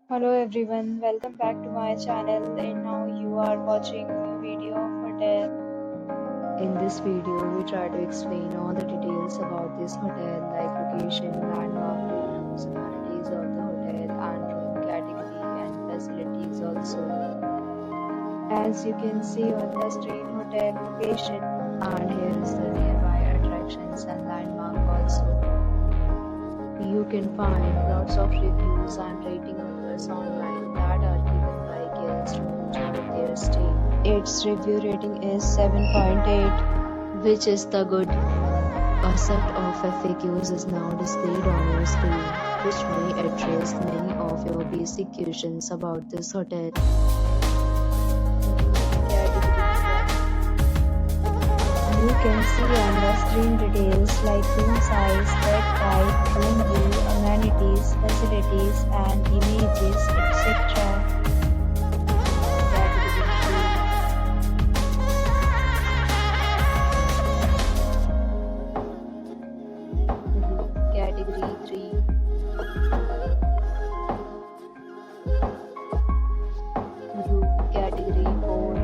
Hello everyone, welcome back to my channel and now you are watching a video of hotel. In this video, we try to explain all the details about this hotel like location, landmark, reviews, amenities of the hotel and room category and facilities also. As you can see on the screen, hotel location. And here is the nearby attractions and landmark also. You can find lots of reviews and rating numbers online that are given by guests who enjoy their stay. Its review rating is 7.8, which is the good. A set of FAQs is now displayed on your screen, which may address many of your basic questions about this hotel. You can see on the screen details like room size, bed type, room view, amenities, facilities and images, etc. Category 3. Room category 4.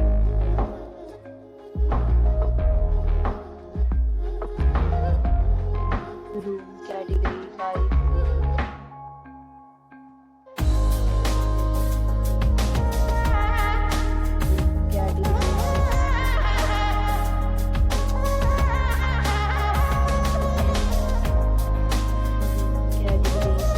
Room category 5. Room category 6. Category 7.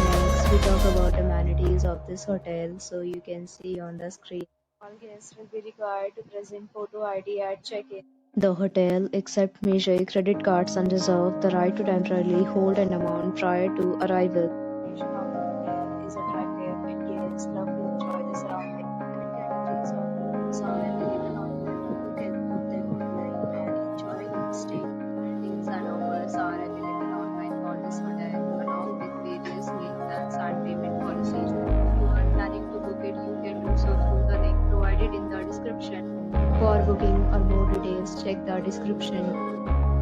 Next, we talk about amenities of this hotel, so you can see on the screen. All guests will be required to present photo ID at check-in. The hotel accepts major credit cards and reserves the right to temporarily hold an amount prior to arrival. The location of the hotel is attractive and guests love to enjoy the surroundings. Different categories of rooms are available online. You can book them online and enjoy your stay. Ratings and offers are available online for this hotel, along with various meal plans and payment policies. If you are planning to book it, you can do so through the link provided in the description. For booking or more details, check the description.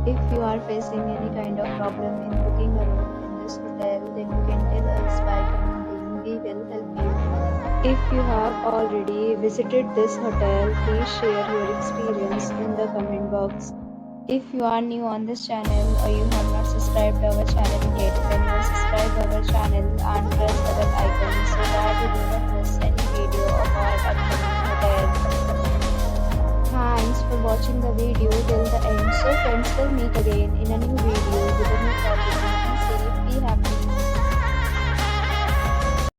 If you are facing any kind of problem in booking a room in this hotel, then you can tell us by commenting. We will help you. If you have already visited this hotel, please share your experience in the comment box. If you are new on this channel or you have not subscribed our channel yet, then you subscribe our channel and press the bell icon so that you do not miss any video of our upcoming hotel. Thanks for watching the video till the end. So friends, will meet again in a new video.